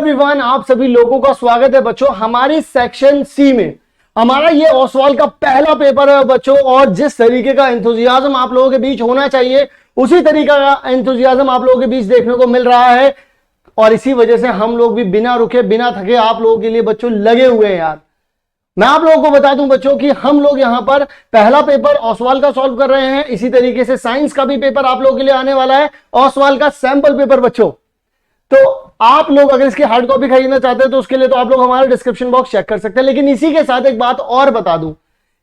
Everyone, आप सभी लोगों का स्वागत है बच्चों हमारी सेक्शन सी में। हमारा ये ओसवाल का पहला पेपर है बच्चों, और जिस तरीके का एंथुजियाज्म आप लोगों के बीच होना चाहिए उसी तरीका का एंथुजियाज्म आप लोगों के बीच देखने को मिल रहा है। और इसी वजह से हम लोग भी बिना रुके बिना थके आप लोगों के लिए बच्चों लगे हुए हैं यार। मैं आप लोगों को बता दूं बच्चों कि हम लोग यहां पर पहला पेपर ओसवाल का सॉल्व कर रहे हैं। इसी तरीके से साइंस का भी पेपर आप लोगों के लिए आने वाला है, ओसवाल का सैंपल पेपर बच्चों। तो आप लोग अगर इसकी हार्ड कॉपी खरीदना चाहते हैं तो उसके लिए तो आप लोग हमारा डिस्क्रिप्शन बॉक्स चेक कर सकते हैं। लेकिन इसी के साथ एक बात और बता दूं,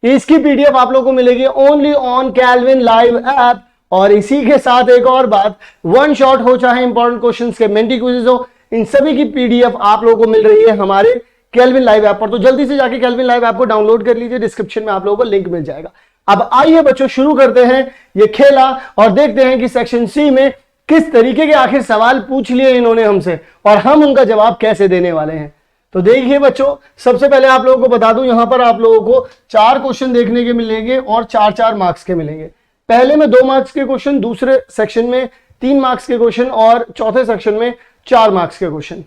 इसकी पीडीएफ आप लोगों को मिलेगी only on Calvin live app. और इसी के साथ एक और बात, वन शॉट हो चाहे इंपॉर्टेंट क्वेश्चंस के मेंटी क्विज़ हो, इन सभी की पीडीएफ आप लोगों को मिल रही है हमारे कैल्विन लाइव ऐप पर। तो जल्दी से जाके कैल्विन लाइव ऐप को डाउनलोड कर लीजिए, डिस्क्रिप्शन में आप लोगों को लिंक मिल जाएगा। अब आइए बच्चों शुरू करते हैं ये खेला और देखते हैं कि सेक्शन सी में किस तरीके के आखिर सवाल पूछ लिए इन्होंने हमसे और हम उनका जवाब कैसे देने वाले हैं। तो देखिए बच्चों, सबसे पहले आप लोगों को बता दूं, यहां पर आप लोगों को 4 क्वेश्चन देखने के मिलेंगे और 4-4 मार्क्स के मिलेंगे। पहले में 2 मार्क्स के क्वेश्चन, दूसरे सेक्शन में 3 मार्क्स के क्वेश्चन और चौथे सेक्शन में 4 मार्क्स के क्वेश्चन।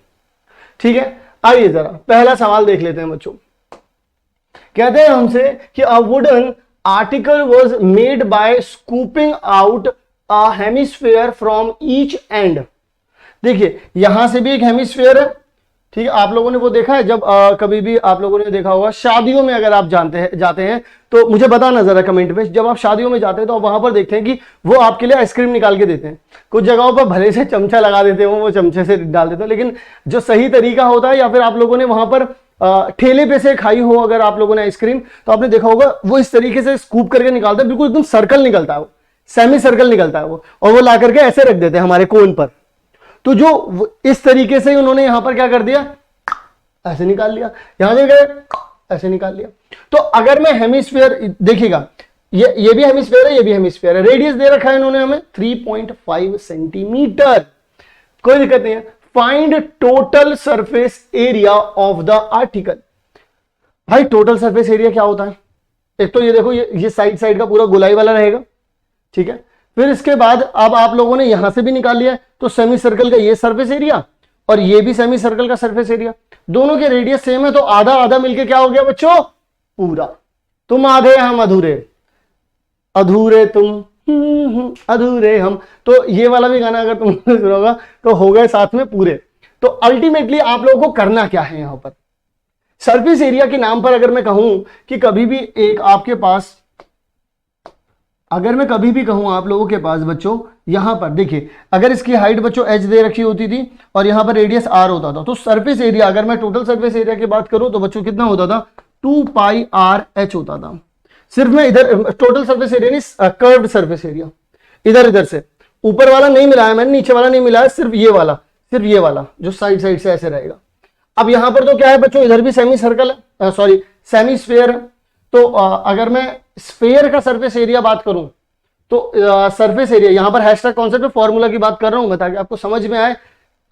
ठीक है, आइए जरा पहला सवाल देख लेते हैं बच्चों। कहते हैं हमसे कि a wooden article was made by scooping out a hemisphere from each and. देखिए यहां से भी एक हेमिस्फीयर है, ठीक है। आप लोगों ने वो देखा है, जब कभी भी आप लोगों ने देखा होगा शादियों में, अगर आप जाते हैं तो मुझे बताना जरा कमेंट में, जब आप शादियों में जाते हैं तो आप वहां पर देखते हैं कि वो आपके लिए आइसक्रीम निकाल के देते हैं। कुछ जगहों पर भले से चमचा लगा देते हैं, वो चमचे से डाल देते हैं, लेकिन जो सही तरीका होता है, या फिर आप लोगों ने वहां पर ठेले पे से खाई हो अगर आप लोगों ने आइसक्रीम, तो आपने देखा होगा वो इस तरीके से स्कूप करके निकालते हैं, बिल्कुल एकदम सर्कल निकलता है, वो सेमी सर्कल निकलता है वो, और वो ला करके ऐसे रख देते हैं हमारे कोन पर। तो जो इस तरीके से उन्होंने यहां पर क्या कर दिया, ऐसे निकाल लिया, यहां से गए ऐसे निकाल लिया। तो अगर मैं हेमिस्फीयर देखिएगा, ये भी हेमिस्फीयर है, ये भी हेमिस्फीयर है। रेडियस दे रखा है इन्होंने हमें 3.5 सेंटीमीटर, कोई दिक्कत नहीं है। Find total surface area of the article. भाई टोटल सरफेस एरिया क्या होता है? एक तो ये देखो, ये साइड का पूरा गोलाई वाला रहेगा, ठीक है। फिर इसके बाद अब आप लोगों ने यहां से भी निकाल लिया, तो सेमी सर्कल का ये सरफेस एरिया और ये भी सेमी सर्कल का सरफेस एरिया, दोनों के रेडियस सेम है, तो आधा आधा मिलके क्या हो गया बच्चों? पूरा। तुम आधे हम अधूरे, अधूरे तुम अधूरे हम। तो ये वाला भी गाना अगर तुमने सुना होगा तो हो गए साथ में पूरे। तो अल्टीमेटली आप लोगों को करना क्या है यहां पर? सरफेस एरिया के नाम पर अगर मैं कहूं कि कभी भी एक आपके पास, अगर मैं कभी भी कहूं आप लोगों के पास बच्चों, यहां पर देखिए, अगर इसकी हाइट बच्चों h दे रखी होती थी और यहां पर रेडियस r होता था, तो सरफेस एरिया, अगर मैं टोटल सरफेस एरिया की बात करूं तो बच्चों कितना होता था? 2 पाई r h होता था। सिर्फ मैं इधर टोटल सरफेस एरिया नहीं, कर्व्ड सरफेस एरिया, इधर से ऊपर वाला नहीं मिलाया मैंने, नीचे वाला नहीं मिलाया, सिर्फ ये वाला जो साइड से ऐसे रहेगा। अब यहां पर तो क्या है बच्चों, इधर भी सेमी सर्कल है, सॉरी सेमी स्फीयर है। तो अगर मैं स्फीयर का सरफेस एरिया बात करूं तो सरफेस एरिया, यहां पर हैशटैग कॉन्सेप्ट फॉर्मूला की बात कर रहा हूं मैं, ताकि आपको समझ में आए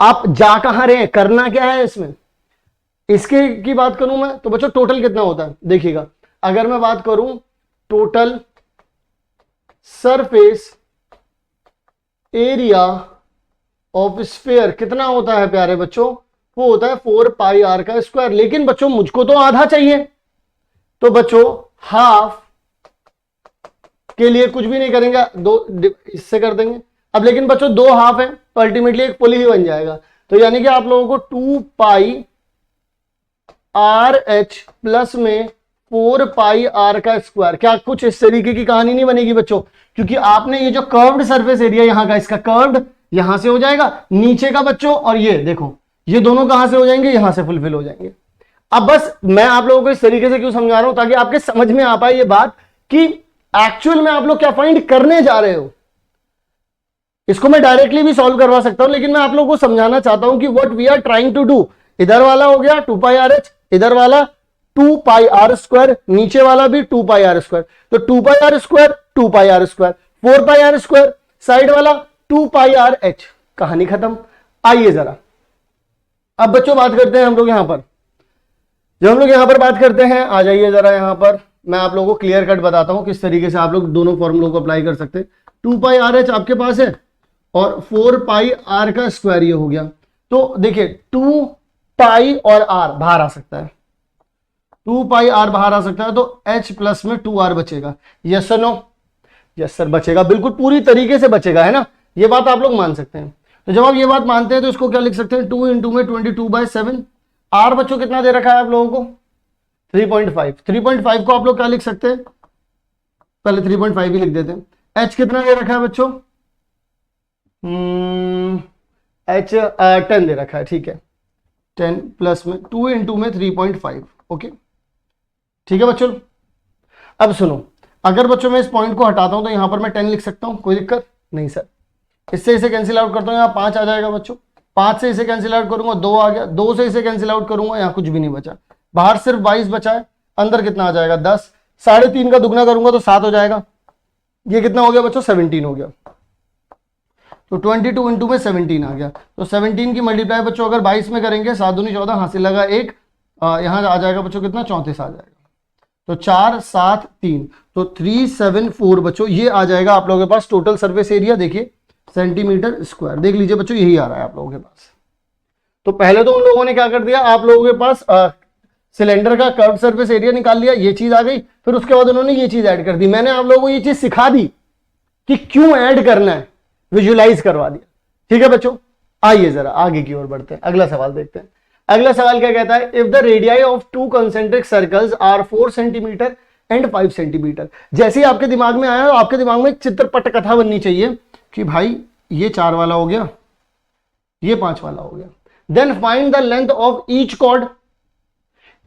आप जा कहां रहे हैं, करना क्या है इसमें। इसके की बात करूं मैं तो बच्चों टोटल कितना होता है देखिएगा, अगर मैं बात करूं total surface area of sphere कितना होता है प्यारे बच्चों? वो होता है 4 पाई r का स्क्वायर। लेकिन बच्चों मुझको तो आधा चाहिए, तो बच्चों हाफ के लिए कुछ भी नहीं करेंगे, 2 इससे कर देंगे। अब लेकिन बच्चों 2 हाफ है तो अल्टीमेटली एक पुल ही बन जाएगा। तो यानी कि आप लोगों को 2 पाई आर एच प्लस में 4 पाई r का स्क्वायर, क्या कुछ इस तरीके की कहानी नहीं बनेगी बच्चों? क्योंकि आपने ये जो कर्व्ड सरफेस एरिया यहां का, इसका कर्व्ड यहां से हो जाएगा नीचे का बच्चों, और ये देखो ये दोनों कहां से हो जाएंगे? यहां से फुलफिल हो जाएंगे। अब बस मैं आप लोगों को इस तरीके से क्यों समझा रहा हूं, ताकि आपके समझ में आ पाए ये बात कि एक्चुअल में आप लोग क्या फाइंड करने जा रहे हो। इसको मैं डायरेक्टली भी सॉल्व करवा सकता हूं, लेकिन मैं आप लोगों को समझाना चाहता हूं कि what we are trying to do. इधर वाला हो गया 2 पाई आर एच, इधर वाला 2 पाई आर स्क्वायर, नीचे वाला भी 2 पाई आर स्क्वायर। तो 2 pi r square 2 pi r square, 4 pi r square, side वाला 2 पाई आर एच, कहानी खत्म। आइए जरा अब बच्चों बात करते हैं हम लोग यहां पर, जब हम लोग यहां पर बात करते हैं, आ जाइए जरा यहां पर, मैं आप लोगों को क्लियर कट बताता हूं किस तरीके से आप लोग दोनों फॉर्मूलों को अप्लाई कर सकते हैं। 2 पाई आर एच आपके पास है और 4 पाई आर का स्क्वायर ये हो गया। तो देखिए 2 पाई और आर बाहर आ सकता है, 2 पाई आर बाहर आ सकता है, तो H प्लस में 2R बचेगा। Yes sir no? Yes sir बचेगा, बिल्कुल पूरी तरीके से बचेगा, है ना, ये बात आप लोग मान सकते हैं। तो जब आप ये बात मानते हैं तो इसको क्या लिख सकते हैं, 2 इंटू में 22/7। आर बच्चों कितना दे रखा है आप लोगों को, 3.5। 3.5 को आप लोग क्या लिख सकते हैं, पहले 3.5 ही लिख देते हैं। H कितना दे रखा है बच्चों, H 10 दे रखा है, ठीक है, 10 प्लस में 2 इंटू में 3.5। ओके ठीक है बच्चों। अब सुनो, अगर बच्चों मैं इस पॉइंट को हटाता हूं तो यहां पर मैं 10 लिख सकता हूं, कोई दिक्कत नहीं सर। इससे इसे कैंसिल आउट करता हूं, यहाँ 5 आ जाएगा बच्चों, 5 से इसे कैंसिल आउट करूंगा 2 आ गया, 2 से इसे कैंसिल आउट करूंगा, यहाँ कुछ भी नहीं बचा, बाहर सिर्फ 22 बचा है, अंदर कितना आ जाएगा 10, 3.5 का दुगना करूंगा तो 7 हो जाएगा, ये कितना हो गया बच्चों 17 हो गया, तो 22 इंटू में 17 आ गया। तो 17 की मल्टीप्लाई बच्चों अगर 22 में करेंगे, 7 दूनी 14, हासिल लगा 1, यहां आ जाएगा बच्चों कितना 34 आ जाएगा, तो 4 7 3, तो 374 बच्चों ये आ जाएगा आप लोगों के पास टोटल सरफेस एरिया। देखिए सेंटीमीटर स्क्वायर, देख लीजिए बच्चों यही आ रहा है आप लोगों के पास। तो पहले तो उन लोगों ने क्या कर दिया, आप लोगों के पास सिलेंडर का कर्व सरफेस एरिया निकाल लिया, ये चीज आ गई, फिर उसके बाद उन्होंने ये चीज ऐड कर दी। मैंने आप लोगों को ये चीज सिखा दी कि क्यों ऐड करना है, विजुलाइज करवा दिया, ठीक है बच्चों। आइए जरा आगे की ओर बढ़ते हैं, अगला सवाल देखते हैं। अगला सवाल क्या कहता है, if the radii of 2 concentric circles are 4 centimetre and 5 centimetre. जैसे ही आपके दिमाग में आया, आपके दिमाग में एक चित्रपट कथा बननी चाहिए कि भाई ये 4 वाला हो गया, ये 5 वाला हो गया। Then find the length of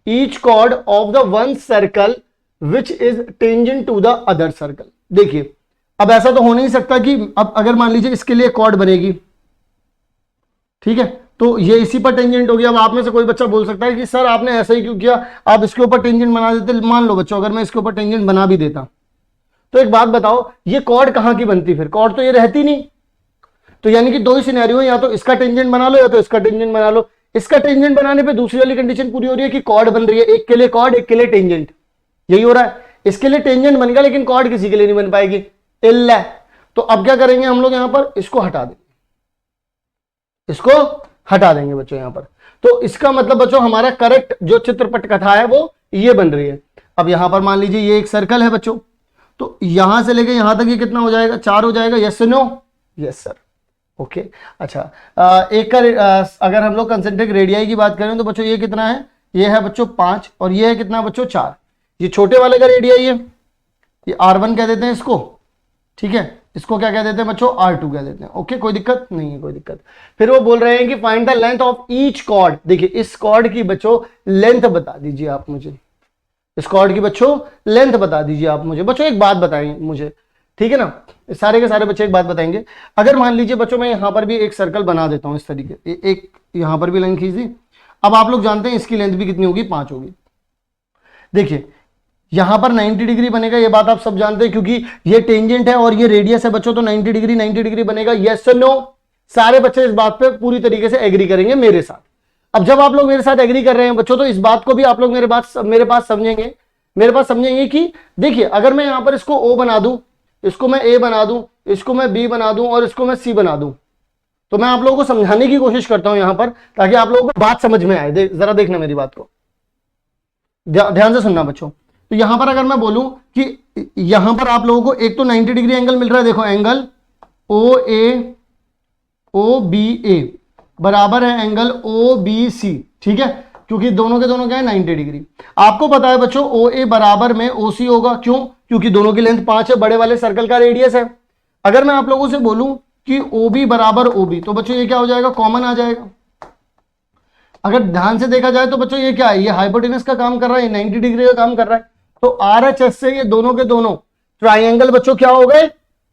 each chord of the one circle which is tangent to the other circle. देखिए अब ऐसा तो हो नहीं सकता कि अब अगर मान लीजिए इसके लिए कॉर्ड बनेगी, ठीक है, तो ये इसी पर टेंजेंट हो गया। अब आप में से कोई बच्चा बोल सकता है कि सर आपने ऐसा ही क्यों किया, आप इसके ऊपर टेंजेंट बना देते। मान लो बच्चों अगर मैं इसके ऊपर टेंजेंट बना भी देता, तो एक बात बताओ ये कॉर्ड कहां की बनती, फिर कॉर्ड तो ये रहती नहीं। तो यानी कि 2 ही सिनेरियो, या तो इसका टेंजेंट बना लो या तो इसका टेंजेंट बना लो। इसका टेंजेंट बनाने पे दूसरी वाली कंडीशन पूरी हो रही है कि कॉर्ड बन रही है, एक के लिए कॉर्ड एक के लिए टेंजेंट, यही हो रहा है। इसके लिए टेंजेंट बन गया लेकिन कॉर्ड किसी के लिए नहीं बन पाएगी, इल्ला। तो अब क्या करेंगे हम लोग, यहां पर इसको हटा देंगे, इसको हटा देंगे बच्चों यहां पर। तो इसका मतलब बच्चों हमारा करेक्ट जो चित्रपट कथा है वो ये बन रही है। अब यहां पर मान लीजिए ये एक सर्कल है बच्चों, तो यहां से लेके यहां तक ये कितना हो जाएगा, 4 हो जाएगा, yes no? Yes sir. Okay अच्छा, एक का अगर हम लोग कंसेंट्रिक रेडियाई की बात करें तो बच्चों ये कितना है, ये है बच्चों 5 और ये है कितना बच्चों 4। ये छोटे वाले का रेडियाई है, ये R1 कह देते हैं इसको, ठीक है, इसको क्या कह देते हैं बच्चों R2 कह देते हैं। ओके कोई दिक्कत नहीं है, कोई दिक्कत। फिर वो बोल रहे हैं कि find the length of each chord. देखिए इस कॉर्ड की बच्चों लेंथ बता दीजिए आप मुझे, इस कॉर्ड की बच्चों लेंथ बता दीजिए आप मुझे। बच्चों एक बात बताएंगे मुझे, ठीक है ना, सारे के सारे बच्चे एक बात बताएंगे। अगर मान लीजिए बच्चों मैं यहां पर भी एक सर्कल बना देता हूं इस तरीके, एक यहां पर भी लाइन खींच दी। अब आप लोग जानते हैं इसकी लेंथ भी कितनी होगी, 5 होगी। देखिए यहां पर 90 डिग्री बनेगा, ये बात आप सब जानते हैं क्योंकि ये टेंजेंट है और ये रेडियस है बच्चों, तो 90 डिग्री बनेगा। यस और नो? सारे बच्चे इस बात पे पूरी तरीके से एग्री करेंगे मेरे साथ। अब जब आप लोग मेरे साथ एग्री कर रहे हैं बच्चों, तो इस बात को भी आप लोग मेरे पास समझेंगे कि देखिए अगर मैं यहां पर इसको O बना दूं, इसको मैं A बना दूं, इसको मैं B बना दूं और इसको मैं C बना दूं, तो मैं आप लोगों को समझाने की कोशिश करता हूं यहां पर, ताकि आप लोगों को बात समझ में आए। जरा देखना मेरी बात को, ध्यान से सुनना बच्चों। तो यहां पर अगर मैं बोलूं कि यहां पर आप लोगों को एक तो 90 डिग्री एंगल मिल रहा है, देखो एंगल OBA बराबर है एंगल OBC, ठीक है, क्योंकि दोनों के दोनों क्या है 90 डिग्री। आपको पता है बच्चों OA बराबर में OC होगा, क्यों? क्योंकि दोनों की लेंथ 5 है, बड़े वाले सर्कल का रेडियस है। अगर मैं आप लोगों से बोलूं कि OB बराबर OB, तो बच्चों ये क्या हो जाएगा, कॉमन आ जाएगा। अगर ध्यान से देखा जाए तो बच्चों ये क्या है, ये हाइपोटेनस का काम कर रहा है, 90 डिग्री का काम कर रहा है। तो RHS से ये दोनों के दोनों ट्राइंगल बच्चों क्या हो गए,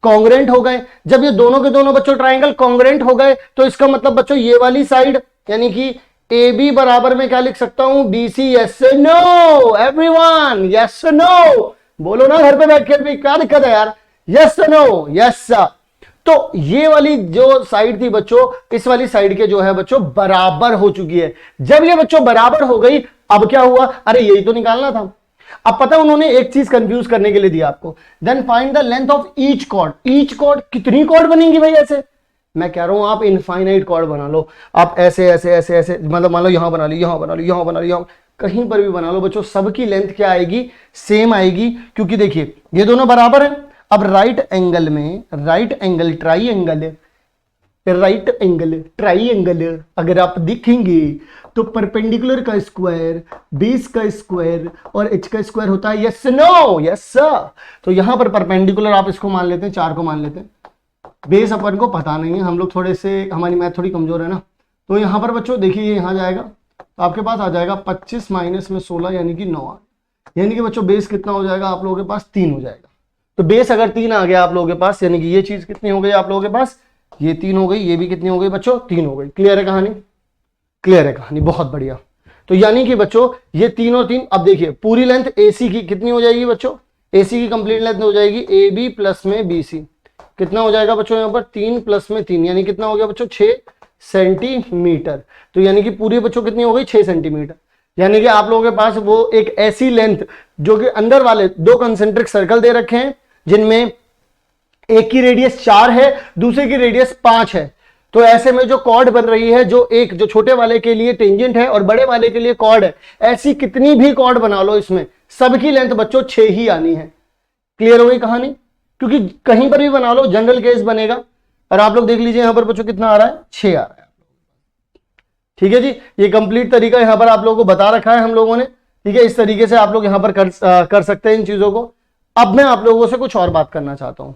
कॉन्ग्रेंट हो गए। जब ये दोनों के दोनों बच्चों ट्राइंगल कॉन्ग्रेंट हो गए, तो इसका मतलब बच्चों ये वाली साइड यानी कि AB बराबर में क्या लिख सकता हूं, BC। Yes no everyone, yes no? बोलो ना घर पे बैठ के भी, क्या दिक्कत है यार, यस नो? यस। तो ये वाली जो साइड थी बच्चों, इस वाली साइड के जो है बच्चों बराबर हो चुकी है। जब ये बच्चों बराबर हो गई, अब क्या हुआ, अरे यही तो निकालना था। अब पता है उन्होंने एक चीज कंफ्यूज करने के लिए दिया आपको, then find the length of each chord. Each chord, कितनी कॉर्ड बनेंगी भाई ऐसे, मैं कह रहा हूं आप इनफाइनाइट कॉर्ड बना लो, आप ऐसे ऐसे ऐसे ऐसे, मतलब मान लो यहां बना ली, यहां बना ली, यहां बना ली, यहां, कहीं पर भी बना लो बच्चों, सबकी लेंथ क्या आएगी, सेम आएगी, क्योंकि देखिए ये दोनों बराबर है। अब राइट एंगल में, right angle triangle, right angle triangle अगर आप देखेंगे तो परपेंडिकुलर का स्क्वायर, बेस का स्क्वायर और एच का स्क्वायर होता है, यस नो, यस सर। तो यहां पर परपेंडिकुलर आप इसको मान लेते हैं, 4 को मान लेते हैं, बेस अपन को पता नहीं है, हम लोग थोड़े से, हमारी मैथ थोड़ी कमजोर है ना। तो यहां पर बच्चों देखिए ये यहां जाएगा तो आपके पास आ जाएगा 25 माइनस में 16 यानी कि 9, यानी कि बच्चों बेस कितना हो जाएगा आप लोगों के पास, 3 हो जाएगा। तो बेस अगर 3 आ गया आप लोगों के पास, यानी कि ये चीज कितनी हो गई आप लोगों के पास, ये 3 हो गई, ये भी कितनी हो गई बच्चों, 3 हो गई। क्लियर है कहानी, क्लियर है कहानी, बहुत बढ़िया। तो यानी कि बच्चों ये 3 और 3, अब देखिए पूरी लेंथ एसी की कितनी हो जाएगी बच्चों, एसी की कंप्लीट लेंथ हो जाएगी ए बी प्लस में बी सी, कितना हो जाएगा बच्चों यहाँ पर 3 प्लस में 3, यानी कितना हो गया बच्चों 6 सेंटीमीटर। तो यानी कि पूरी बच्चों कितनी हो गई 6 सेंटीमीटर। यानी कि आप लोगों के पास वो एक ऐसी लेंथ जो कि अंदर वाले 2 कंसेंट्रिक सर्कल दे रखे हैं जिनमें एक की रेडियस 4 है, दूसरे की रेडियस 5 है। तो ऐसे में जो कॉर्ड बन रही है, जो छोटे वाले के लिए टेंजेंट है और बड़े वाले के लिए कॉर्ड है, ऐसी कितनी भी कॉर्ड बना लो इसमें सबकी लेंथ बच्चों 6 ही आनी है। क्लियर हो गई कहानी, क्योंकि कहीं पर भी बना लो जनरल केस बनेगा। और आप लोग देख लीजिए यहां पर बच्चों कितना आ रहा है, 6 आ रहा है। ठीक है जी, ये कंप्लीट तरीका यहां पर आप लोगों को बता रखा है हम लोगों ने। ठीक है, इस तरीके से आप लोग यहां पर कर सकते हैं इन चीजों को। अब मैं आप लोगों से कुछ और बात करना चाहता हूं,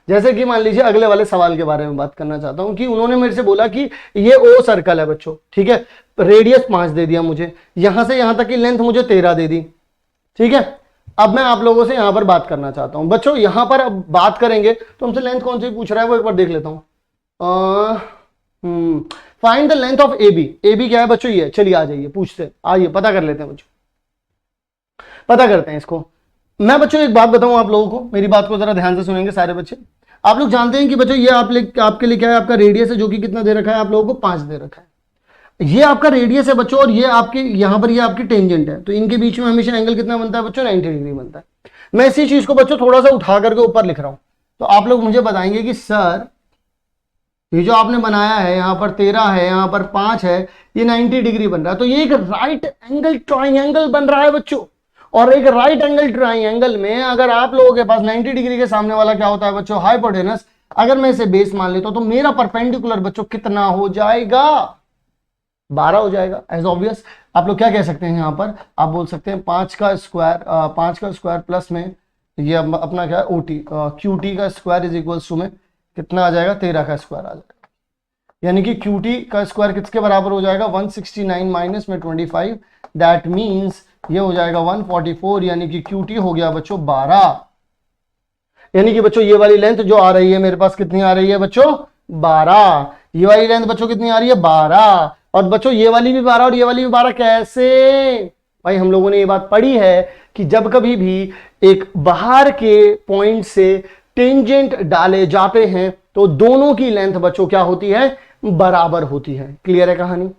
जैसे कि मान लीजिए अगले वाले सवाल के बारे में बात करना चाहता हूं कि उन्होंने मेरे से बोला कि ये ओ सर्कल है बच्चों, ठीक है, रेडियस 5 दे दिया मुझे, यहां से यहां तक की लेंथ मुझे 13 दे दी। ठीक है, अब मैं आप लोगों से यहां पर बात करना चाहता हूं बच्चों, यहां पर अब बात करेंगे तो हमसे लेंथ कौन सी पूछ रहा है वो एक बार देख लेता हूं। Find the length of A B, A B क्या है बच्चों, ये चलिए आ जाइए पूछते, आइए पता कर लेते हैं बच्चों, पता करते हैं इसको। मैं बच्चों एक बात बताऊं आप लोगों को, मेरी बात को जरा ध्यान से सुनेंगे सारे बच्चे। आप लोग जानते हैं कि बच्चों ये आपके लिए क्या है, आपका रेडियस है जो कि कितना दे रखा है आप लोगों को, 5 दे रखा है। ये आपका रेडियस है बच्चों और ये आपके यहां पर ये आपकी टेंजेंट है, तो इनके बीच में हमेशा एंगल कितना बनता है बच्चों, 90 डिग्री बनता है। मैं इसी चीज को बच्चों थोड़ा सा उठा करके ऊपर लिख रहा हूं, तो आप लोग मुझे बताएंगे कि सर ये जो आपने बनाया है, यहां पर 13 है, यहां पर 5 है, ये 90 डिग्री बन रहा है, तो ये एक राइट एंगल ट्राइंगल बन रहा है बच्चों। और एक राइट एंगल ट्राइंगल में अगर आप लोगों के पास 90 डिग्री के सामने वाला क्या होता है बच्चों, हाइपोटेनस, अगर मैं इसे बेस मान लेता हूं तो मेरा परपेंडिकुलर बच्चों कितना हो जाएगा, 12 हो जाएगा। एज ऑब्वियस आप लोग क्या कह सकते हैं, यहां पर आप बोल सकते हैं 5 का स्क्वायर प्लस में ये अपना क्या है ओटी, क्यूटी का स्क्वायर इज इक्वल्स टू में कितना आ जाएगा, 13 का स्क्वायर आ जाएगा। यानी कि क्यूटी का स्क्वायर किसके बराबर हो जाएगा, 169 माइनस में 25, दैट मीन्स ये हो जाएगा 144, यानी कि क्यूटी हो गया बच्चों 12। यानी कि बच्चों ये वाली लेंथ जो आ रही है मेरे पास कितनी आ रही है बच्चों, 12। ये वाली लेंथ बच्चों कितनी आ रही है, 12। और बच्चों ये वाली भी 12 और ये वाली भी 12, कैसे भाई, हम लोगों ने ये बात पढ़ी है कि जब कभी भी एक बाहर के पॉइंट से टेंजेंट डाले जाते हैं तो दोनों की लेंथ बच्चों क्या होती है, बराबर होती है। क्लियर है कहानी,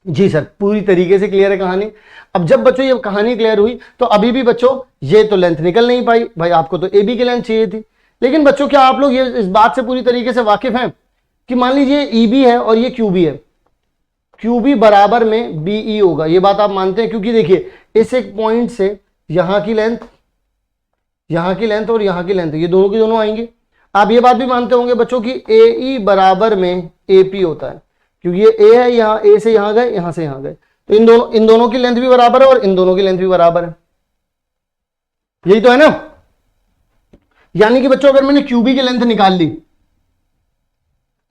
जी सर पूरी तरीके से क्लियर है कहानी। अब जब बच्चों ये कहानी क्लियर हुई तो अभी भी बच्चों ये तो लेंथ निकल नहीं पाई, भाई आपको तो ए बी की लेंथ चाहिए थी। लेकिन बच्चों क्या आप लोग ये इस बात से पूरी तरीके से वाकिफ हैं कि मान लीजिए ई बी है और ये क्यू बी है, क्यू बी बराबर में बी ई होगा, ये बात आप मानते हैं? क्योंकि देखिए इस एक पॉइंट से यहां की लेंथ, यहां की लेंथ और यहां की लेंथ ये दोनों की दोनों आएंगे। आप ये बात भी मानते होंगे बच्चों की ए ई बराबर में ए पी होता है, क्योंकि ये ए है, यहां ए से यहां गए, यहां से यहां गए, तो इन दोनों की लेंथ भी बराबर है और इन दोनों की लेंथ भी बराबर है, यही तो है ना। यानी कि बच्चों अगर मैंने क्यूबी की लेंथ निकाल ली,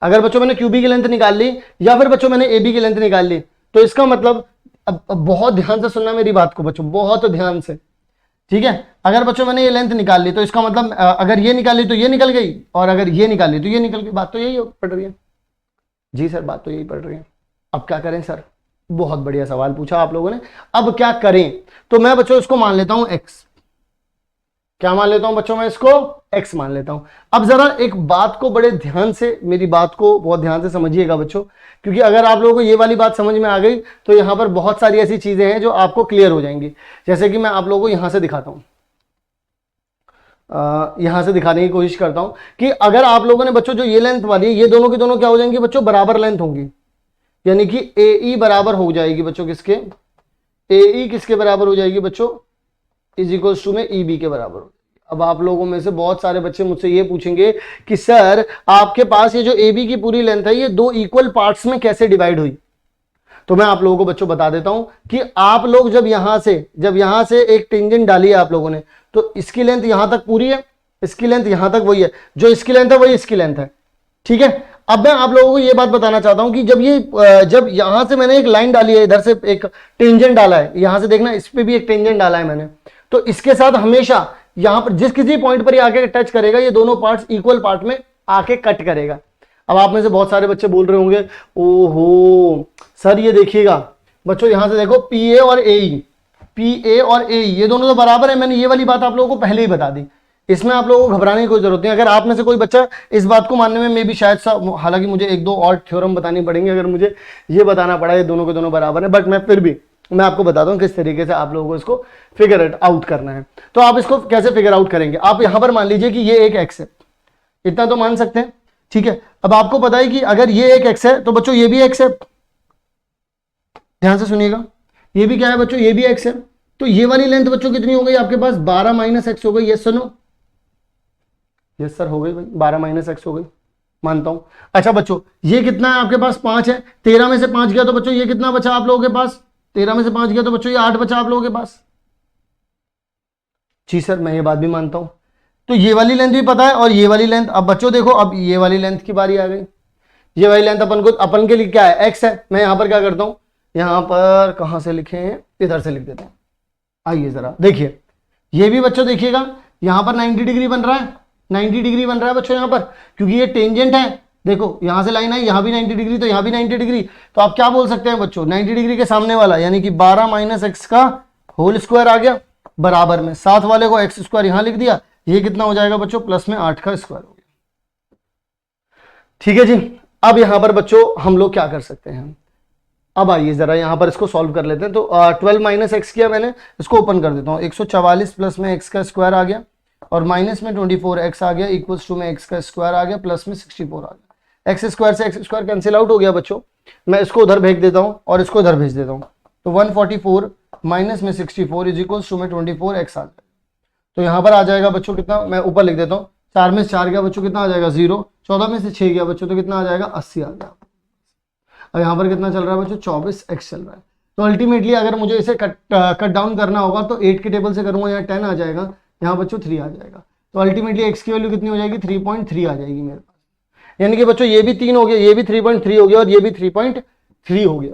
अगर बच्चों मैंने क्यूबी की लेंथ निकाल ली या फिर बच्चों मैंने एबी की लेंथ निकाल ली, तो इसका मतलब अब बहुत ध्यान से सुनना मेरी बात को बच्चों, बहुत ध्यान से, ठीक है। अगर बच्चों मैंने ये लेंथ निकाल ली तो इसका मतलब अगर ये निकाल ली तो ये निकल गई और अगर ये निकाल ली तो ये निकल गई। बात तो यही पड़ रही है जी सर, बात तो यही पड़ रही है। अब क्या करें सर, बहुत बढ़िया सवाल पूछा आप लोगों ने। अब क्या करें, तो मैं बच्चों इसको मान लेता हूं x, क्या मान लेता हूं बच्चों, मैं इसको x मान लेता हूं। अब जरा एक बात को बड़े ध्यान से, मेरी बात को बहुत ध्यान से समझिएगा बच्चों, क्योंकि अगर आप लोगों को ये वाली बात समझ में आ गई तो यहां पर बहुत सारी ऐसी चीजें हैं जो आपको क्लियर हो जाएंगी। जैसे कि मैं आप लोगों को यहां से दिखाता हूं, यहां से दिखाने की कोशिश करता हूं कि अगर आप लोगों ने बच्चों जो ये लेंथ वाली है, ये दोनों की दोनों क्या हो जाएंगी बच्चों, बराबर लेंथ होंगी, यानी कि AE बराबर हो जाएगी बच्चों किसके, AE किसके बराबर हो जाएगी बच्चों, इज इक्वल्स टू में EB के बराबर हो। अब आप लोगों में से बहुत सारे बच्चे मुझसे ये पूछेंगे कि सर आपके पास ये जो AB की पूरी लेंथ है ये दो इक्वल पार्ट्स में कैसे डिवाइड हुई। तो मैं आप लोगों को बच्चों बता देता हूं कि आप लोग जब यहां से एक टेंजेंट डाली है आप लोगों ने, तो इसकी लेंथ यहां तक पूरी है, इसकी लेंथ यहां तक वही है, जो इसकी लेंथ है वही इसकी लेंथ है, ठीक है। अब मैं आप लोगों को यह बात बताना चाहता हूं कि जब यहां से मैंने एक लाइन डाली है, इधर से एक टेंजेंट डाला है, यहां से देखना इस पे भी एक टेंजेंट डाला है मैंने, तो इसके साथ हमेशा यहां पर जिस किसी पॉइंट पर ये आके टच करेगा, ये दोनों पार्ट्स इक्वल पार्ट में आके कट करेगा। अब आप में से बहुत सारे बच्चे बोल रहे होंगे ओहो सर ये देखिएगा बच्चों, यहां से देखो PA और AE ये दोनों तो बराबर है। मैंने ये वाली बात आप लोगों को पहले ही बता दी, इसमें आप लोगों को घबराने की कोई जरूरत नहीं। अगर आप में से कोई बच्चा इस बात को मानने में भी शायद हालांकि मुझे एक दो और थ्योरम बतानी पड़ेंगे अगर मुझे ये बताना पड़ा ये दोनों के दोनों बराबर है, बट मैं फिर भी मैं आपको बताता हूं किस तरीके से आप लोगों को इसको फिगर आउट करना है। तो आप इसको कैसे फिगर आउट करेंगे, आप यहां पर मान लीजिए कि ये एक एक्स है, इतना तो मान सकते हैं, ठीक है। अब आपको पता है कि अगर ये एक एक्स है तो बच्चों ये भी एक्स है, ध्यान से सुनिएगा, ये भी क्या है बच्चों, ये भी एक्स है। तो ये वाली लेंथ बच्चों कितनी हो गई आपके पास, 12 माइनस एक्स हो गई। Yes sir no, yes sir हो गई भाई, 12 माइनस एक्स हो गई, मानता हूं। अच्छा बच्चों ये कितना है आपके पास, 5 है, 13 में से 5 गया तो बच्चों ये कितना बचा आप लोगों के पास, 13 में से 5 गया तो बच्चों ये 8 बचा आप लोगों के पास। जी सर मैं ये बात भी मानता हूं। तो ये वाली लेंथ भी पता है और ये वाली लेंथ। अब बच्चों देखो अब ये वाली लेंथ की बारी आ गई, ये वाली लेंथ अपन के लिए क्या है, एक्स है। मैं यहां पर क्या करता हूं, यहां पर कहां से लिखे हैं, इधर से लिख देता हूं। आइए जरा देखिए, ये भी बच्चों देखिएगा यहां पर 90 डिग्री बन रहा है, 90 डिग्री बन रहा है बच्चों यहां पर, क्योंकि ये टेंजेंट है। देखो यहां से लाइन आई, यहां भी 90 डिग्री तो यहां भी 90 डिग्री। तो आप क्या बोल सकते हैं बच्चों, 90 डिग्री के सामने वाला यानी कि 12 माइनस एक्स का होल स्क्वायर आ गया बराबर में, साथ वाले को एक्स स्क्वायर यहां लिख दिया, ये कितना हो जाएगा बच्चों, प्लस में 8 का स्क्वायर हो गया। ठीक है जी। अब यहां पर बच्चों हम लोग क्या कर सकते हैं, अब आइए जरा यहां पर इसको सॉल्व कर लेते हैं। तो 12 माइनस एक्स किया मैंने, इसको ओपन कर देता हूं, 144 प्लस में एक्स का स्क्वायर आ गया और माइनस में 24 एक्स आ गया, इक्वल्स टू में एक्स का स्क्वायर आ गया, प्लस में 64 आ गया। एक्स स्क्वायर से एक्स स्क्वायर कैंसिल आउट हो गया बच्चों। मैं इसको उधर भेज देता हूं और इसको इधर भेज देता हूं, तो 144 माइनस में 64 इज इक्वल्स टू में 24 एक्स आ जाएगा। तो यहां पर आ जाएगा बच्चों कितना, मैं ऊपर लिख देता हूँ, 4 में से 4 गया बच्चों कितना आ जाएगा 0, 14 में से 6 गया बच्चों तो कितना आ जाएगा 80 आ जाएगा। अब यहाँ पर कितना चल रहा है बच्चों, 24 एक्स चल रहा है। तो अल्टीमेटली अगर मुझे इसे कट डाउन करना होगा तो 8 के टेबल से करूंगा, यहाँ 10 आ जाएगा, यहाँ बच्चों 3 आ जाएगा। तो अल्टीमेटली एक्स की वैल्यू कितनी हो जाएगी, 3.3 आ जाएगी मेरे पास। यानी कि बच्चों ये भी 3 हो गया, ये भी 3.3 हो गया और ये भी 3.3 हो गया।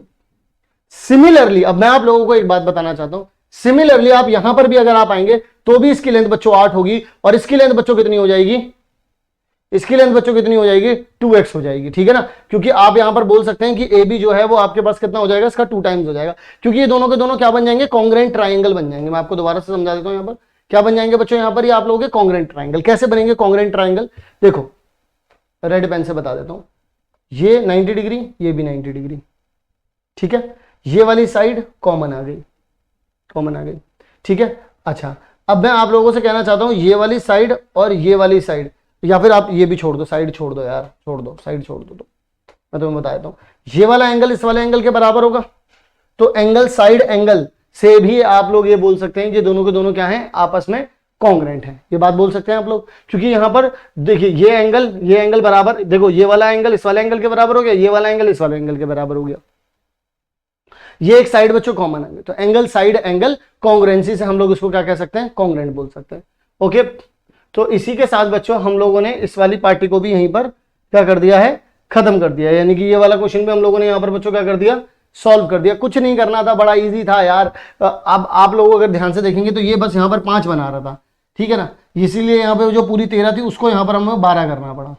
सिमिलरली अब मैं आप लोगों को एक बात बताना चाहता हूं, सिमिलरली आप यहां पर भी अगर आप आएंगे तो भी इसकी लेंथ बच्चों 8 होगी और इसकी लेंथ बच्चों कितनी हो जाएगी, इसकी लेंथ बच्चों कितनी हो जाएगी, 2x हो जाएगी। ठीक है ना, क्योंकि आप यहां पर बोल सकते हैं कि AB जो है वो आपके पास कितना हो जाएगा, इसका 2 टाइम्स हो जाएगा, क्योंकि ये दोनों के दोनों क्या बन जाएंगे, कॉन्ग्रुएंट ट्राइंगल बन जाएंगे। मैं आपको दोबारा से समझा देता हूं, यहां पर क्या बन जाएंगे बच्चों, यहां पर ये आप लोगों के कॉन्ग्रुएंट ट्राइंगल। कैसे बनेंगे कॉन्ग्रुएंट ट्राइंगल, देखो रेड पेन से बता देता हूं, ये 90 डिग्री, ये भी 90 डिग्री, ठीक है, ये वाली साइड कॉमन आ गई, कॉमन आ गई, ठीक है। अच्छा अब मैं आप लोगों से कहना चाहता हूं ये वाली साइड और ये वाली साइड, या फिर आप ये भी छोड़ दो, साइड छोड़ दो यार, छोड़ दो साइड छोड़ दो, तो मैं तुम्हें बता देता हूं, ये वाला एंगल इस वाले एंगल के बराबर होगा। तो एंगल साइड एंगल से भी आप लोग ये बोल सकते हैं कि दोनों के दोनों क्या हैं, आपस में कॉन्ग्रुएंट है, ये बात बोल सकते हैं आप लोग। क्योंकि यहां पर देखिए ये एंगल बराबर, देखो ये वाला एंगल इस वाले एंगल के बराबर हो गया, ये वाला एंगल इस वाले एंगल के बराबर हो गया, ये एक साइड बच्चों कॉमन आ गया। तो एंगल साइड एंगल कॉन्ग्रुएंसी से हम लोग इसको क्या कह सकते हैं, कॉन्ग्रुएंट बोल सकते हैं। ओके, तो इसी के साथ बच्चों हम लोगों ने इस वाली पार्टी को भी यहीं पर क्या कर दिया है, खत्म कर दिया। यानी कि ये वाला क्वेश्चन भी हम लोगों ने यहाँ पर बच्चों क्या कर दिया, सॉल्व कर दिया। कुछ नहीं करना था, बड़ा इजी था यार। अब आप लोग अगर ध्यान से देखेंगे तो ये बस यहाँ पर 5 बना रहा था, ठीक है ना, इसीलिए यहाँ पे जो पूरी 13 थी उसको यहाँ पर हमें 12 करना पड़ा,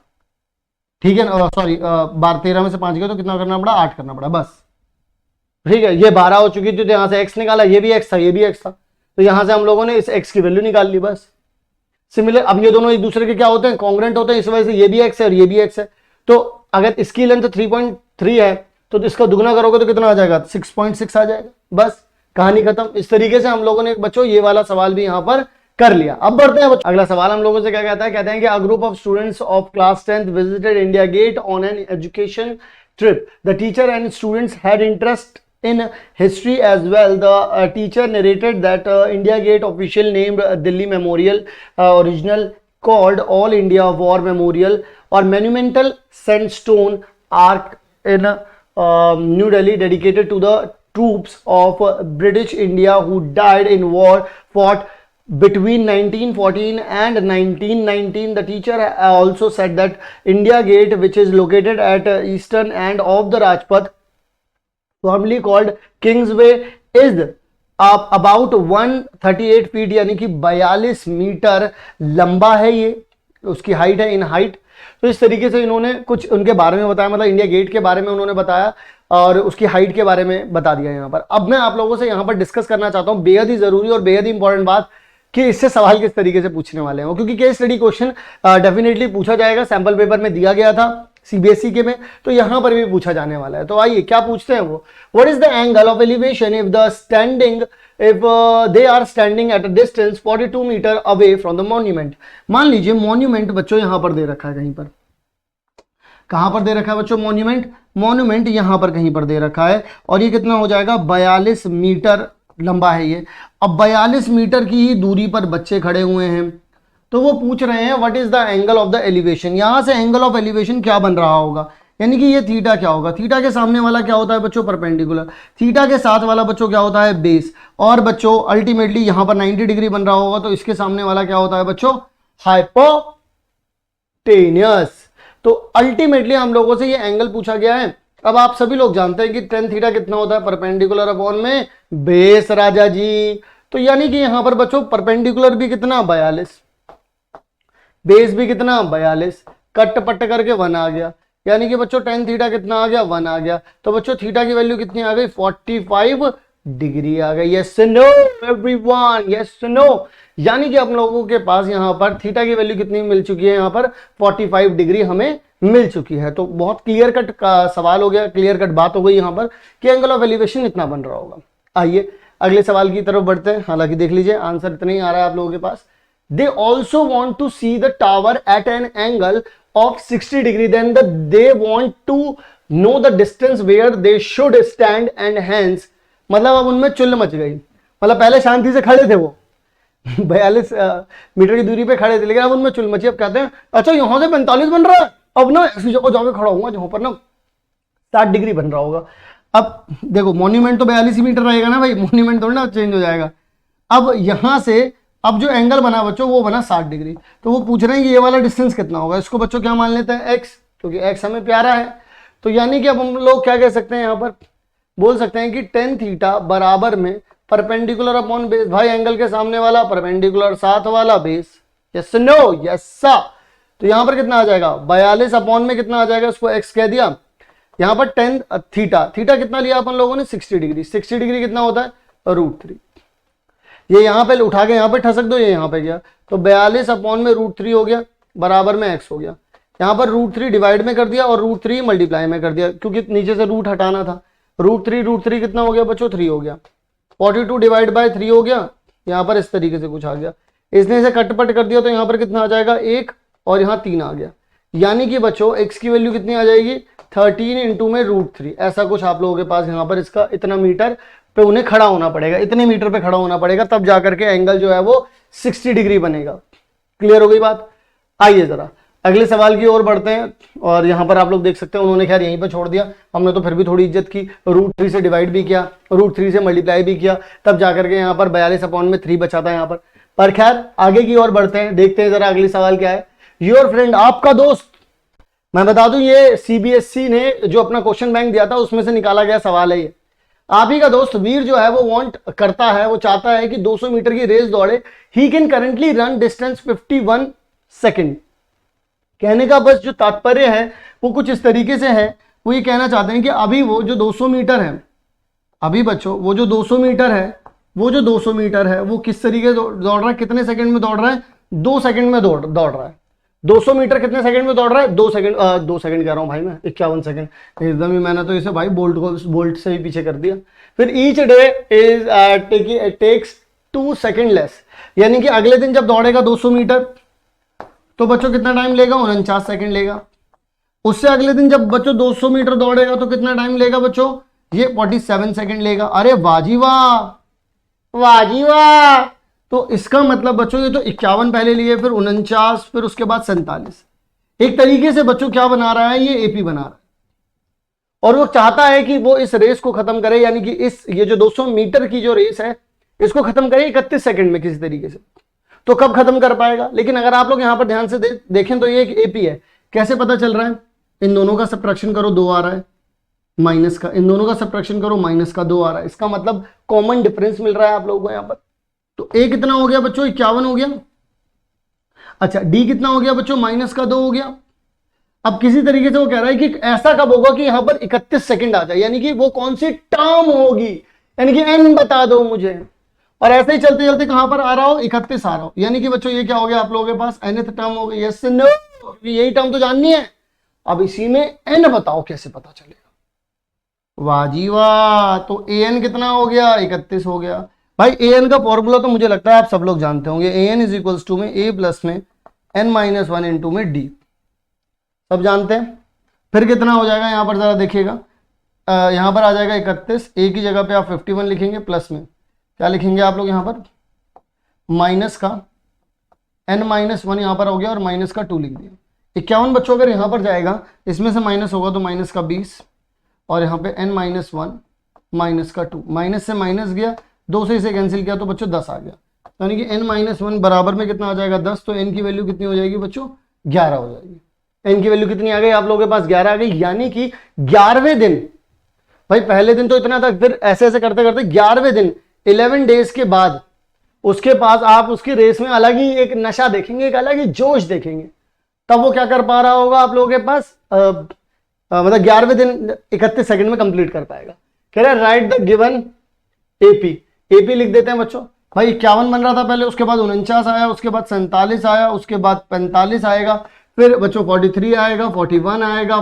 ठीक है ना, सॉरी 13 में से 5 गया तो कितना करना पड़ा, 8 करना पड़ा बस, ठीक है। ये 12 हो चुकी थी तो यहाँ से एक्स निकाला, ये भी एक्स था, ये भी एक्स था, तो यहाँ से हम लोगों ने इस एक्स की वैल्यू निकाल ली बस। सिमिलर, अब ये दोनों एक दूसरे के क्या होते हैं, कॉन्ग्रुएंट होते हैं, इस वजह से ये भी एक्स है और ये भी एक्स है। तो अगर इसकी लेंथ 3.3 है तो इसका दुगना करोगे तो कितना आ जाएगा, 6.6 आ जाएगा, बस कहानी खत्म। इस तरीके से हम लोगों ने बच्चों ये वाला सवाल भी यहाँ पर कर लिया। अब बढ़ते हैं अगला सवाल हम लोगों से क्या कहता है, कहते हैं कि a group of students of class 10th visited India get on an education trip. The teacher and students had interest in history as well. The teacher narrated that India Gate official named Delhi Memorial, original called All India War Memorial, or monumental sandstone arch in New Delhi dedicated to the troops of British India who died in war fought between 1914 and 1919. The teacher also said that India Gate, which is located at eastern end of the Rajpath, formerly called Kingsway, is about 138 feet यानी कि 42 metre लंबा है, ये उसकी height है in height. तो इस तरीके से इन्होंने कुछ उनके बारे में बताया, मतलब इंडिया गेट के बारे में उन्होंने बताया और उसकी हाइट के बारे में बता दिया यहाँ पर। अब मैं आप लोगों से यहाँ पर डिस्कस करना चाहता हूँ बेहद ही जरूरी और बेहद ही इंपॉर्टेंट बात कि इससे सवाल किस तरीके से पूछने वाले हैं, क्योंकि केस स्टडी क्वेश्चन डेफिनेटली पूछा जाएगा, सैंपल पेपर में दिया गया था सीबीएसई के में, तो यहां पर भी पूछा जाने वाला है। तो आइए क्या पूछते हैं वो, what is the angle of elevation if they are standing at a distance 42 metre away from the monument. मान लीजिए मॉन्यूमेंट बच्चों यहां पर दे रखा है, कहीं पर, कहां पर दे रखा है बच्चों मॉन्यूमेंट यहां पर कहीं पर दे रखा है, और ये कितना हो जाएगा 42 मीटर लंबा है ये। अब 42 मीटर की ही दूरी पर बच्चे खड़े हुए हैं, तो वो पूछ रहे हैं what is the angle of the elevation. यहां से एंगल ऑफ एलिवेशन क्या बन रहा होगा, यानी कि ये थीटा क्या होगा, थीटा के सामने वाला क्या होता है बच्चों परपेंडिकुलर, थीटा के साथ वाला बच्चों क्या होता है बेस, और बच्चों अल्टीमेटली यहां पर 90 डिग्री बन रहा होगा, तो इसके सामने वाला क्या होता है बच्चों हाइपोटेनियस। तो अल्टीमेटली हम लोगों से ये एंगल पूछा गया है। अब आप सभी लोग जानते हैं कि tan थीटा कितना होता है परपेंडिकुलर अपॉन में बेस राजा जी, तो यानी कि यहां पर बच्चों परपेंडिकुलर भी कितना 42, बेस भी कितना 42, कट पट करके 1 आ गया, यानी कि बच्चों tan थीटा कितना आ गया 1 आ गया। तो बच्चों थीटा की वैल्यू कितनी आ गई 45 डिग्री आ गई। Yes no everyone, yes no, यानी कि हम लोगों के पास यहां पर थीटा की वैल्यू कितनी मिल चुकी है, यहां पर 45 डिग्री हमें मिल चुकी है। तो बहुत क्लियर कट का सवाल हो गया, क्लियर कट बात हो गई यहां पर कि एंगल ऑफ एलिवेशन इतना बन रहा होगा। आइए अगले सवाल की तरफ बढ़ते हैं। हालांकि देख लीजिए आंसर इतना ही आ रहा है आप लोगों के पास। They also want to see the tower at an angle of 60 degree, then they want to know the distance where they should stand and hence. मतलब अब उनमें चुल मच गई, मतलब पहले शांति से खड़े थे वो 42 मीटर की दूरी पे खड़े थे, लेकिन अब उनमें चुल मची। अब कहते हैं अच्छा यहां से 45 बन रहा है, अब ना ऐसी जगह जाके खड़ा होऊंगा जहां पर ना 60 डिग्री बन रहा होगा। अब देखो मॉन्यूमेंट तो 42 मीटर रहेगा ना भाई, मॉन्यूमेंट थोड़ा ना चेंज हो जाएगा। अब यहां से अब जो एंगल बना बच्चों वो बना 60 डिग्री, तो वो पूछ रहे हैं कि ये वाला डिस्टेंस कितना होगा। इसको बच्चों क्या मान लेते हैं x, क्योंकि x हमें प्यारा है। तो यानी कि अब हम लोग क्या कह सकते हैं, यहां पर बोल सकते हैं कि tan थीटा बराबर में परपेंडिकुलर अपॉन बेस। भाई एंगल के सामने वाला परपेंडिकुलर, साथ वाला बेस। यस नो, यस सा। तो यहां पर कितना आ जाएगा 42 अपॉन में कितना आ जाएगा, इसको x कह दिया। यहां पर tan थीटा, थीटा कितना लिया अपन लोगों ने 60 डिग्री। 60 डिग्री कितना होता है √3। ये यहां पे उठा के यहां पे ठसक दो, ये यहां पे गया, तो 42 अपॉन में √3 हो गया, बराबर में x हो गया। यहां पर √3 डिवाइड में कर दिया और √3 मल्टीप्लाई में कर दिया, क्योंकि नीचे से रूट हटाना था। √3 कितना हो गया बच्चों 3 हो गया। 42 डिवाइड बाय 3 हो गया, यहां पर इस तरीके से कुछ आ गया। इसने इसे कटपट कर दिया तो यहां पर कितना आ जाएगा 1, और यहां 3 आ गया। यानी कि बच्चों x की वैल्यू कितनी आ जाएगी 13 इंटू में √3, ऐसा कुछ आप लोगों के पास यहां पर इसका इतना मीटर पे उन्हें खड़ा होना पड़ेगा, इतने मीटर पे खड़ा होना पड़ेगा, तब जाकर के एंगल जो है वो 60 डिग्री बनेगा। क्लियर हो गई बात। आइए जरा अगले सवाल की ओर बढ़ते हैं, और यहां पर आप लोग देख सकते हैं उन्होंने खैर यहीं पे छोड़ दिया, हमने तो फिर भी थोड़ी इज्जत की, √3 से डिवाइड भी किया, √3 से मल्टीप्लाई भी किया, तब जाकर के यहाँ पर 42 अपॉन में 3 बचा था यहाँ पर खैर आगे की ओर बढ़ते हैं, देखते हैं जरा अगली सवाल क्या है। योर फ्रेंड, आपका दोस्त, मैं बता दूं ये सीबीएसई ने जो अपना क्वेश्चन बैंक दिया था उसमें से निकाला गया सवाल है ये। आप ही का दोस्त वीर जो है वो वांट करता है, वो चाहता है कि 200 मीटर की रेस दौड़े। He can currently run distance 51 second. कहने का बस जो तात्पर्य है वो कुछ इस तरीके से है, वो ये कहना चाहते हैं कि अभी वो जो 200 मीटर है, अभी बच्चों वो जो 200 मीटर है, वो जो 200 मीटर है वो किस तरीके से दौड़ रहा है, कितने सेकंड में दौड़ रहा है 2 सेकंड में दौड़ रहा है। 200 मीटर कितने सेकंड में दौड़ रहा है 2 सेकंड, 2 सेकंड कह रहा हूं भाई मैं 51 सेकंड एकदम ही, मैंने तो इसे भाई बोल्ट से ही पीछे कर दिया। फिर each day is takes 2 second less. यानी कि अगले दिन जब दौड़ेगा 200 मीटर तो बच्चों कितना टाइम लेगा, 49 सेकंड लेगा। उससे अगले दिन जब बच्चों 200 मीटर दौड़ेगा तो कितना टाइम लेगा बच्चों, ये 47 सेकंड लेगा। अरे वाजी वाह, वाजी वाह। तो इसका मतलब बच्चों ये तो 51 पहले लिए, फिर 49, फिर उसके बाद 47। एक तरीके से बच्चों क्या बना रहा है, ये एपी बना रहा है, और वो चाहता है कि वो इस रेस को खत्म करे, यानी कि इस ये जो 200 मीटर की जो रेस है इसको खत्म करे 31 सेकंड में किसी तरीके से। तो कब खत्म कर पाएगा, लेकिन अगर आप लोग यहां पर ध्यान से देखें तो ये एक एपी है। कैसे पता चल रहा है, इन दोनों का सब्ट्रैक्शन करो 2 आ रहा है माइनस का, इन दोनों का सब्ट्रैक्शन करो माइनस का 2 आ रहा है। इसका मतलब कॉमन डिफरेंस मिल रहा है आप लोगों को यहां पर। तो ए कितना हो गया बच्चों, 51 हो गया। अच्छा डी कितना हो गया बच्चों, -2 हो गया। अब किसी तरीके से वो कह रहा है कि ऐसा कब होगा कि यहां पर 31 सेकंड आ जाए, यानी कि वो कौन सी टर्म होगी, यानी कि एन बता दो मुझे। और ऐसे ही चलते चलते कहां पर आ रहा हो, 31 आ रहा हो, यानी कि बच्चों ये क्या हो गया आप लोगों के पास, nth टर्म हो गई। यस नो, यही टर्म तो जाननी है। अब इसी में एन बताओ कैसे पता चलेगा। वाह जी वाह, तो एन कितना हो गया, 31 हो गया। भाई एन का फॉर्मूला तो मुझे लगता है आप सब लोग जानते होंगे, एन इज इक्वल्स टू में ए प्लस में n-1 इंटू में डी, सब जानते हैं। फिर कितना हो जाएगा यहां पर जरा देखिएगा, यहां पर आ जाएगा 31, ए की जगह पे आप 51 लिखेंगे, प्लस में क्या लिखेंगे आप लोग यहां पर, माइनस का n-1 यहां पर हो गया और माइनस का 2 लिख दिया। 51 बच्चों अगर यहां पर जाएगा, इसमें से माइनस होगा तो माइनस का 20, और यहां पे n-1 माइनस का 2, माइनस से माइनस गया, 2 से इसे कैंसिल किया तो बच्चों 10 आ गया, यानी कि n-1 बराबर में कितना आ जाएगा 10। तो n की वैल्यू कितनी हो जाएगी बच्चों, 11 हो जाएगी। n की वैल्यू कितनी आ गई आप लोगों के पास, 11 आ गई। यानी कि 11वें दिन, भाई पहले दिन तो इतना था, फिर ऐसे ऐसे करते करते 11वें दिन 11 डेज के बाद उसके पास आप उसकी रेस में अलग ही एक नशा देखेंगे, एक अलग ही जोश देखेंगे। तब वो क्या कर पा रहा होगा आप लोगों के पास, मतलब 11वें दिन 31 सेकंड में कंप्लीट कर पाएगा। कह रहा है right the given AP, AP लिख देते हैं बच्चों। भाई 51 बन रहा था पहले, उसके बाद 49 आया, उसके बाद 47 आया, उसके बाद 45 आएगा, फिर बच्चों 43 आएगा, 41 आएगा,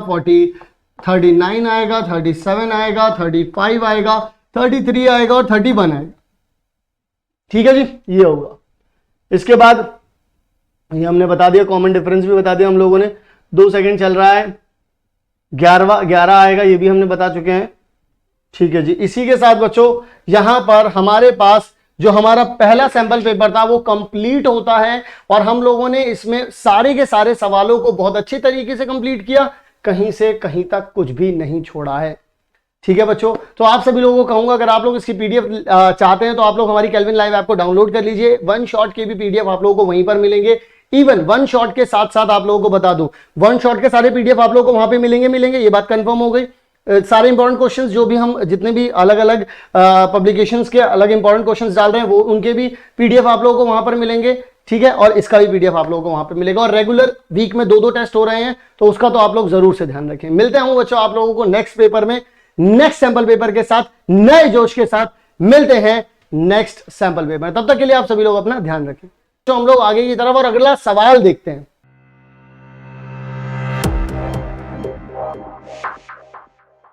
39 आएगा, 37 आएगा, 35 आएगा, 33 आएगा और 31 आएगा। ठीक है जी, ये होगा। इसके बाद ये हमने बता दिया, कॉमन डिफरेंस भी बता दिया हम लोगों ने। 2 सेकंड चल रहा है, 11 आएगा, ये भी हमने बता चुके हैं। ठीक है जी, इसी के साथ बच्चों यहां पर हमारे पास जो हमारा पहला सैंपल पेपर था वो कंप्लीट होता है, और हम लोगों ने इसमें सारे के सारे सवालों को बहुत अच्छे तरीके से कंप्लीट किया, कहीं से कहीं तक कुछ भी नहीं छोड़ा है। ठीक है बच्चों, तो आप सभी लोगों को कहूंगा अगर आप लोग इसकी पीडीएफ चाहते हैं तो आप लोग हमारी केल्विन लाइव ऐप को डाउनलोड कर लीजिए। 1 शॉट के भी पीडीएफ आप लोगों को वहीं पर मिलेंगे। इवन 1 शॉट के साथ साथ आप लोगों को बता दूं, 1 शॉट के सारे पीडीएफ आप लोगों को वहां पे मिलेंगे, ये बात कंफर्म हो गई। सारे इंपॉर्टेंट क्वेश्चंस जो भी हम जितने भी अलग अलग पब्लिकेशंस के अलग इंपॉर्टेंट क्वेश्चंस डाल रहे हैं वो उनके भी पीडीएफ आप लोगों को वहां पर मिलेंगे। ठीक है, और इसका भी पीडीएफ आप लोगों को वहां पर मिलेगा, और रेगुलर वीक में 2-2 टेस्ट हो रहे हैं, तो उसका तो आप लोग जरूर से ध्यान रखें। मिलते हैं बच्चों आप लोगों को नेक्स्ट पेपर में, नेक्स्ट सैंपल पेपर के साथ, नए जोश के साथ मिलते हैं नेक्स्ट सैंपल पेपर। तब तक के लिए आप सभी लोग अपना ध्यान रखें। तो हम लोग आगे की तरफ और अगला सवाल देखते हैं।